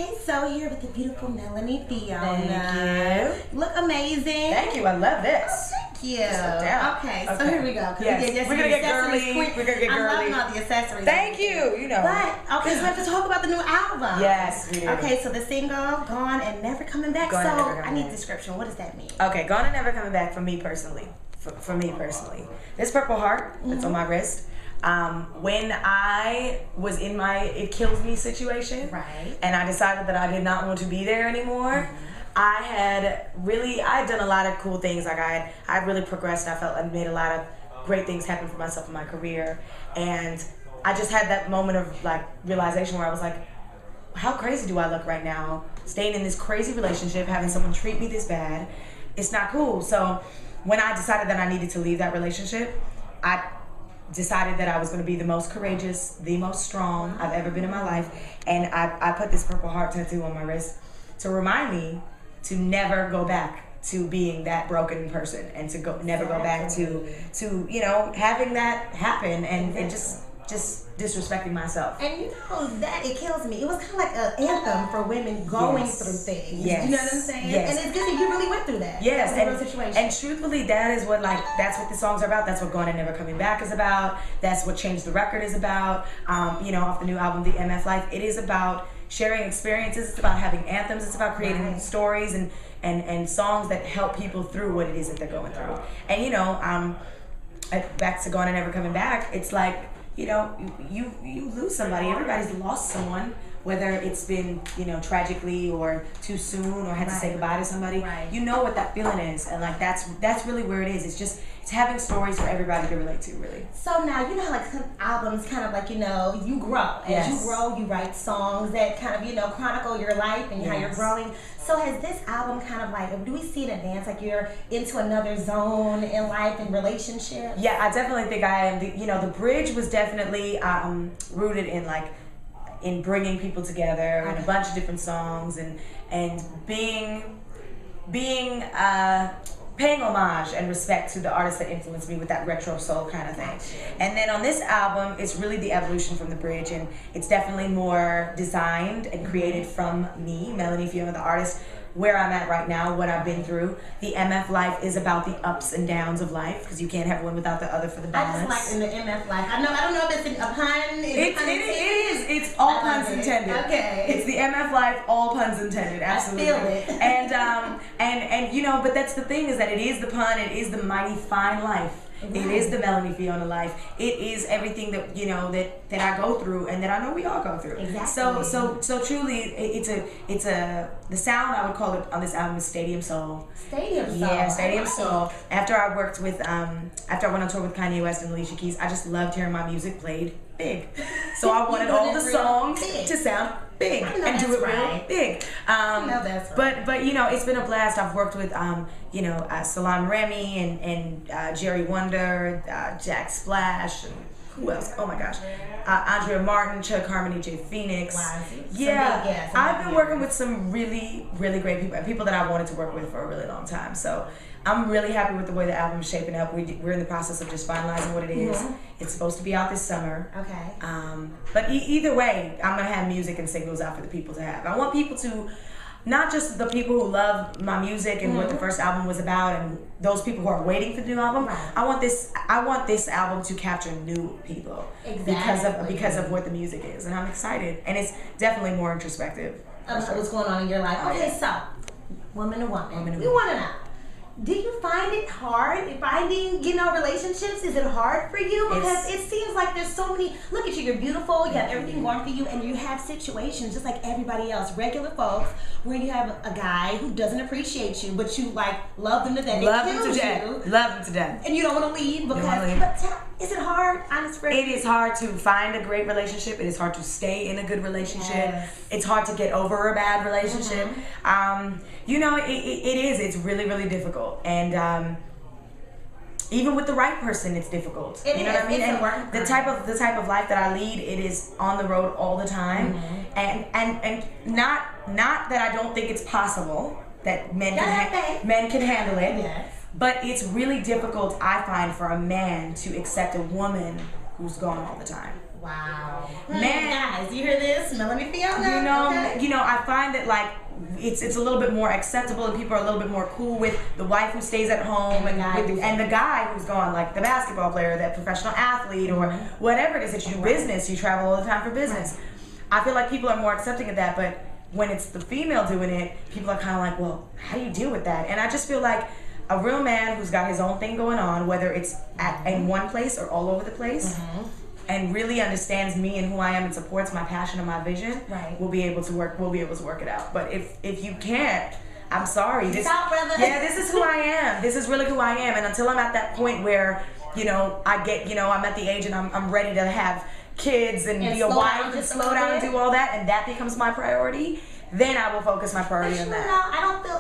Okay, so here with the beautiful Melanie Fiona. Thank you. Look amazing. Thank you. I love this. Thank you. Okay, so here we go. Yes. We're gonna get girly. We're gonna get girly. I'm loving all the accessories. Thank you. You know. But okay, so we have to talk about the new album. Yes, we do. Okay, so the single "Gone and Never Coming Back." Gone and Never Coming I need Back. a description. What does that mean? Okay, Gone and Never Coming Back for me personally. For me personally, this purple heart that's on my wrist. When I was in my "it kills me" situation, Right. and I decided that I did not want to be there anymore. I had done a lot of cool things. Like I really progressed. I felt I made a lot of great things happen for myself in my career, and I just had that moment of like realization where I was like, how crazy do I look right now? Staying in this crazy relationship, having someone treat me this bad, it's not cool. So when I decided that I needed to leave that relationship, I decided that I was going to be the most courageous, the most strong I've ever been in my life, and I put this purple heart tattoo on my wrist to remind me to never go back to being that broken person, and to never go back to having that happen and just disrespecting myself. And you know that "it kills me." It was kind of like an anthem for women going through things. Yes. You know what I'm saying? Yes. And it's good that you really went through that. Yes, It was a real situation. and truthfully, that's what the songs are about. That's what "Gone and Never Coming Back" is about. That's what "Change the Record" is about. Off the new album, The MF Life, it is about sharing experiences. It's about having anthems. It's about creating stories and songs that help people through what it is that they're going through. And back to "Gone and Never Coming Back," it's like, you lose somebody. Everybody's lost someone, whether it's been, tragically or too soon or had to say goodbye to somebody. Right. You know what that feeling is, and like that's really where it is. It's having stories for everybody to relate to, really. So now, like some albums kind of like, you grow. As Yes. you grow, you write songs that kind of, chronicle your life and how you're Yes. growing. So has this album kind of like, do we see in advance like you're into another zone in life and relationships? Yeah, I definitely think I am. The bridge was definitely rooted in bringing people together and a bunch of different songs and paying homage and respect to the artists that influenced me with that retro soul kind of thing. And then on this album, it's really the evolution from the bridge, and it's definitely more designed and created from me, Melanie Fiona, the artist, where I'm at right now, what I've been through. The MF Life is about the ups and downs of life, because you can't have one without the other for the balance. I just like in the MF Life. I don't know if it's a pun. It is. It's all puns intended. Okay. It's the MF Life, all puns intended. Absolutely. I feel it. And but that's the thing, is that it is the pun. It is the mighty fine life. Right. It is the Melanie Fiona life. It is everything that that I go through, and that I know we all go through. Exactly. So truly, the sound, I would call it, on this album is Stadium Soul. Stadium Soul. Yeah, Stadium Soul. After I went on tour with Kanye West and Alicia Keys, I just loved hearing my music played big. So I wanted all the songs to sound big and do it real big. I know that's right. But it's been a blast. I've worked with Salam Remy and Jerry Wonder, Jack Splash, and who else? Oh my gosh, Andrea Martin, Chuck Harmony, Jay Phoenix. Wow, I've been working with some really, really great people, and people that I wanted to work with for a really long time. So I'm really happy with the way the album is shaping up. We're in the process of just finalizing what it is. Mm-hmm. It's supposed to be out this summer. Okay. But either way, I'm gonna have music and singles out for the people to have. I want people to, not just the people who love my music and what the first album was about, and those people who are waiting for the new album. Right. I want this album to capture new people because of what the music is, and I'm excited. And it's definitely more introspective. What's going on in your life? Okay, so woman to woman. We want to know. Do you find it hard finding, relationships? Is it hard for you? Because it seems like there's so many. Look at you, you're beautiful, you have everything going for you, and you have situations just like everybody else, regular folks, where you have a guy who doesn't appreciate you, but you love them to death. Love them to death. And you don't want to leave because. But is it hard? Honest. It is hard to find a great relationship. It is hard to stay in a good relationship. Yes. It's hard to get over a bad relationship. It is. It's really, really difficult. And even with the right person, it's difficult. What I mean? And the type of life that I lead, it is on the road all the time. And not that I don't think it's possible that men can handle it. Yes. But it's really difficult, I find, for a man to accept a woman who's gone all the time. Wow. Man, guys. You hear this? Melanie Fiona. I find that like it's a little bit more acceptable and people are a little bit more cool with the wife who stays at home and the guy who's gone, like the basketball player, that professional athlete, or whatever it is that you do business, you travel all the time for business. I feel like people are more accepting of that, but when it's the female doing it, people are kind of like, well, how do you deal with that? And I just feel like a real man who's got his own thing going on, whether it's in one place or all over the place, and really understands me and who I am and supports my passion and my vision, we'll be able to work it out. But if you can't, I'm sorry. This is who I am. This is really who I am. And until I'm at that point where, I'm at the age and I'm ready to have kids and be a wife and slow down and do all that, and that becomes my priority, then I will focus my priority on that. I don't feel,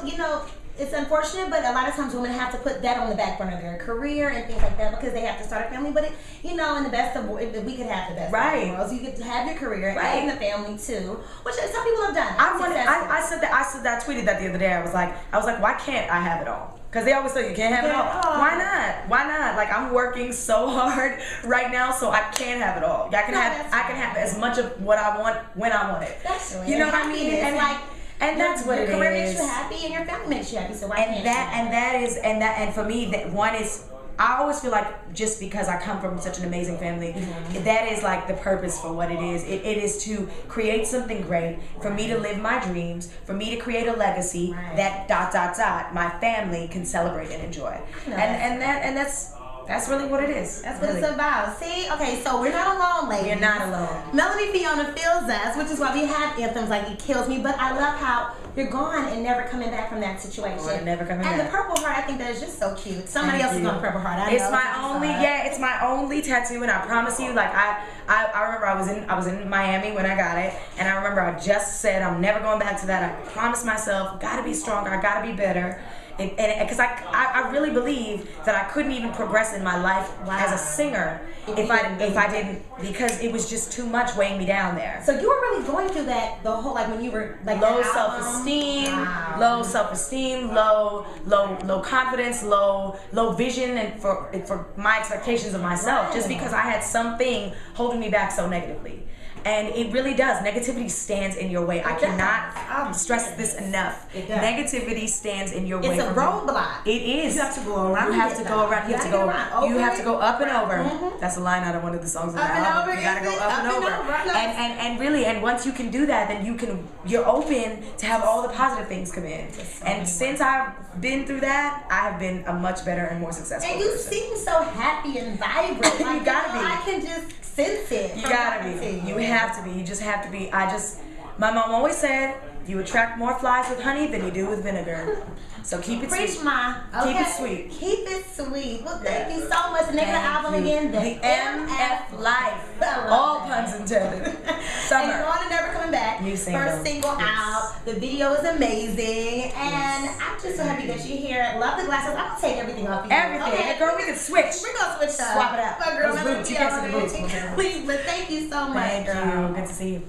it's unfortunate, but a lot of times women have to put that on the back burner of their career and things like that because they have to start a family. But in the best of if we could have the best of worlds, you get to have your career and the family too, which some people have done. I said that. I tweeted that the other day. I was like, why can't I have it all? Because they always say you can't have it all. Why not? Why not? Like, I'm working so hard right now, so I can have it all. I can have as much of what I want when I want it. That's right. You know what I mean? And that's what it is. Your career makes you happy, and your family makes you happy. So why can't and for me, that one is. I always feel like just because I come from such an amazing family, that is like the purpose for what it is. It is to create something great, for me to live my dreams, for me to create a legacy that ... my family can celebrate and enjoy. That's really what it is. That's what it's about. See? Okay, so we're not alone, ladies. You're not alone. Melanie Fiona feels us, which is why we have anthems like It Kills Me, but I love how you're gone and never coming back from that situation. Never coming back. And the Purple Heart, I think that is just so cute. Somebody else is on Purple Heart. It's my only tattoo, and I promise you, like I remember I was in Miami when I got it, and I remember I just said I'm never going back to that. I promised myself, gotta be stronger, I gotta be better. And because I really believe that I couldn't even progress in my life as a singer if I didn't, because it was just too much weighing me down there. So you were really going through that the whole, like when you were like low self-esteem, low confidence, low vision, and for my expectations of myself, just because I had something holding me back so negatively. And it really does. Negativity stands in your way. I cannot stress this enough. Negativity stands in your way. It's a roadblock. It is. You have to go around. You have to go around. You have to go up and over. That's a line out of one of the songs. Up and over. You gotta go up and over. And really, and once you can do that, then you're open to have all the positive things come in. And since I've been through that, I have been a much better and more successful person. And you seem so happy and vibrant. You gotta be. I can just sense it. You gotta be. You have to be. You just have to be. My mom always said, you attract more flies with honey than you do with vinegar. So keep it sweet. Keep it sweet. Keep it sweet. Well, thank you so much. The name of the album again, The MF Life. All puns intended. Summer. And Gone and Never Coming Back. New single. First single out. The video is amazing. And I'm just so happy that you're here. Love the glasses. I'm gonna take everything off you. Everything. Okay. Girl, we can switch. We're gonna switch up. Swap it out. My girl, Those boots. You can't see the boots. Please, but thank you so much. Thank you. Good to see you.